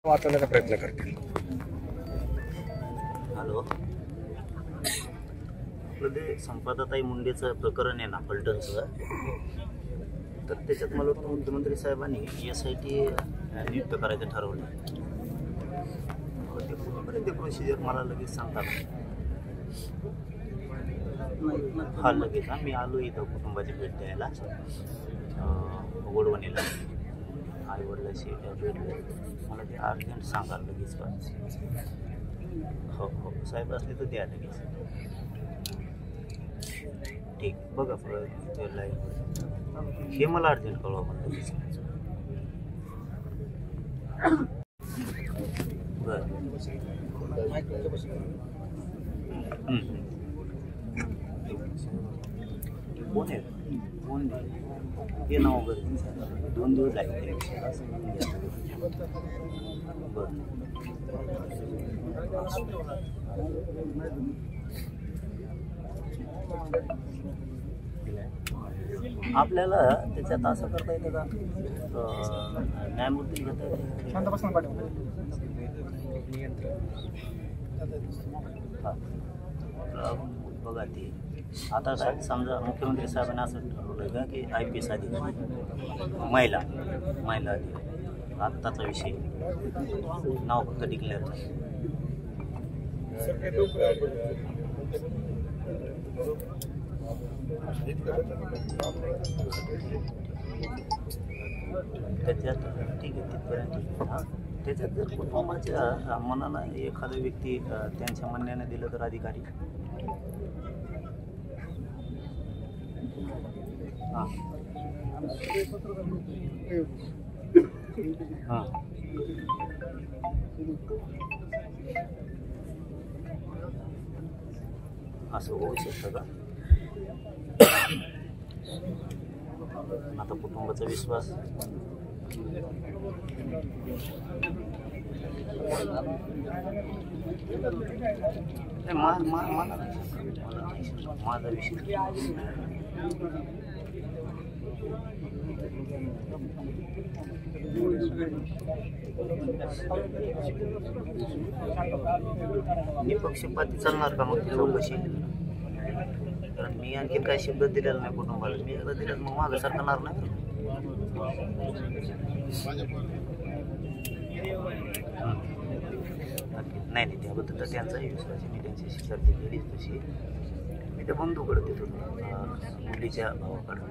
वाचवण्याचा प्रयत्न करतील. हॅलो, आपलं ते संपदाताई मुंडेचं प्रकरण आहे ना फलटणचं, तर त्याच्यात मला वाटतं मुख्यमंत्री साहेबांनी SIT नियुक्त करायचं ठरवलं. ते कुठपर्यंत ते प्रोसिजर मला लगेच सांगतात. हा लगेच मी आलो इथं कुटुंबाची भेट द्यायला गोडवणीला, आईवडिलाशी भेटले. मला ते अर्जंट सांगा लगेच. हो हो साहेब असले तर द्या लगेच. ठीक बघा लाईन हे मला अर्जंट कळवा मला लगेच. बरं कोण आहे कोण हे नाव वगैरे 2 दिवस लागले. बरं आपल्याला त्याच्यात असं करता येतं का न्यायमूर्ती घेता येते? बघा ते आता काय समजा मुख्यमंत्री साहेबांनी असं ठरवलं का की IPS अधिकारी महिला अधिकारी आत्ताचा विषय नाव फक्त डिक्लेअर नाही. त्याच्यात ठीक आहे तिथपर्यंत ठीक आहे. त्याच्यात जर कुटुंबाच्या मनाला एखादा व्यक्ती त्यांच्या म्हणण्याने दिलं तर अधिकारी हां हां असं होऊ शकतं का? आता कुटुंबाचा विश्वास माझा विषय निपक्षपाती चालणार का मग ती चौकशी? कारण मी आणखी काही शब्द दिलेला नाही कुटुंबाला. मी एकदा दिलेलं मग मागं सरकणार नाही. नाही त्याबद्दल तर त्यांचाही विश्वास आहे. मी त्यांच्याशी चर्चा केली तशी. मी त्या बंधूकडे देतो मुलीच्या भावाकडं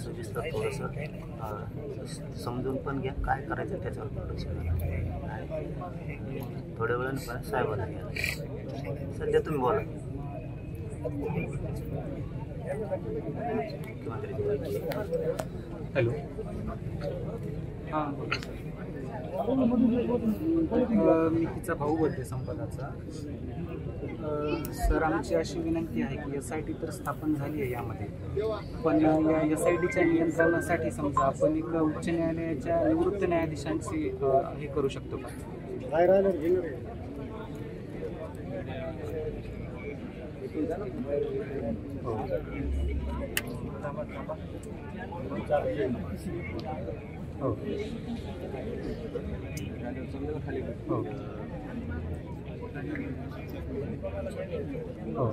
सविस्तर थोडंसं समजून पण घ्या काय करायचं त्याच्यावर लक्ष द्या. थोड्या वेळानं पण साहेबांना घ्या. सध्या तुम्ही बोला. हॅलो हां मी तिचा भाऊ बोलते संपदाचा. सर आमची अशी विनंती आहे की SIT तर स्थापन झाली आहे यामध्ये, पण या SITच्या नियंत्रणासाठी समजा आपण एक उच्च न्यायालयाच्या निवृत्त न्यायाधीशांची हे करू शकतो का? हो हो हो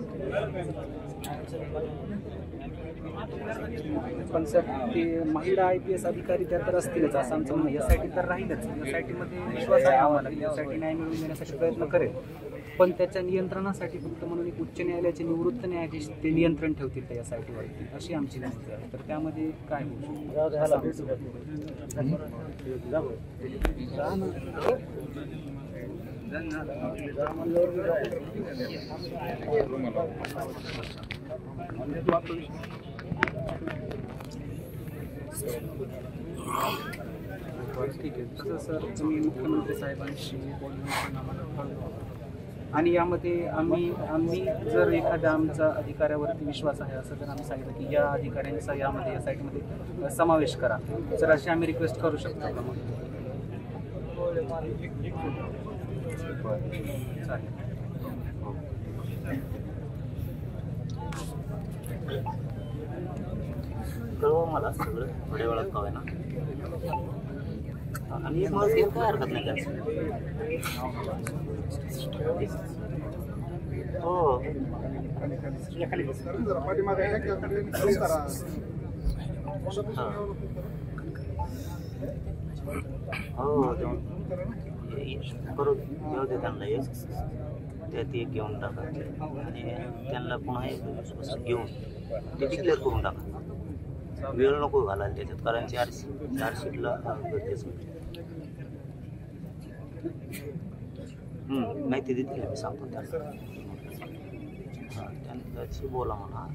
पण सर ते महिला IPS अधिकारी त्या तर असतीलच असं आमचं म्हणणं. SIT तर राहीलच. SITमध्ये विश्वास आहे आम्हाला की SIT न्याय मिळवून देण्यासाठी प्रयत्न करेल, पण त्याच्या नियंत्रणासाठी फक्त म्हणून एक उच्च न्यायालयाचे निवृत्त न्यायाधीश ते नियंत्रण ठेवतील त्या SITवरती अशी आमची विनंती आहे. तर त्यामध्ये काय होऊ शकतं? ठीक आहे. तसं सर तुम्ही मुख्यमंत्री साहेबांशी बोलून आम्हाला कळवा. आणि यामध्ये आम्ही जर एखाद्या आमचा अधिकाऱ्यावरती विश्वास आहे असं जर आम्ही सांगितलं की या अधिकाऱ्यांचा यामध्ये SITमध्ये समावेश करा, तर अशी आम्ही रिक्वेस्ट करू शकतो का? मग चालेल. कळवा मला सगळं थोड्या वेळात कळवा ना. आणि एक माणूस घ्यायला काय हरकत नाही त्याचं. हो हां हो परत येऊ दे त्यांना एक त्यात एक घेऊन टाका आणि त्यांना पुन्हा एक पुस्तक घेऊन ते डिक्लेअर करून टाका. वेळ नको घालायला त्याच्यात कारण चार्जशीटला गरजेचं माहिती देतील मी सांगतो त्यांना. हां त्यांच्याशी बोला म्हणा.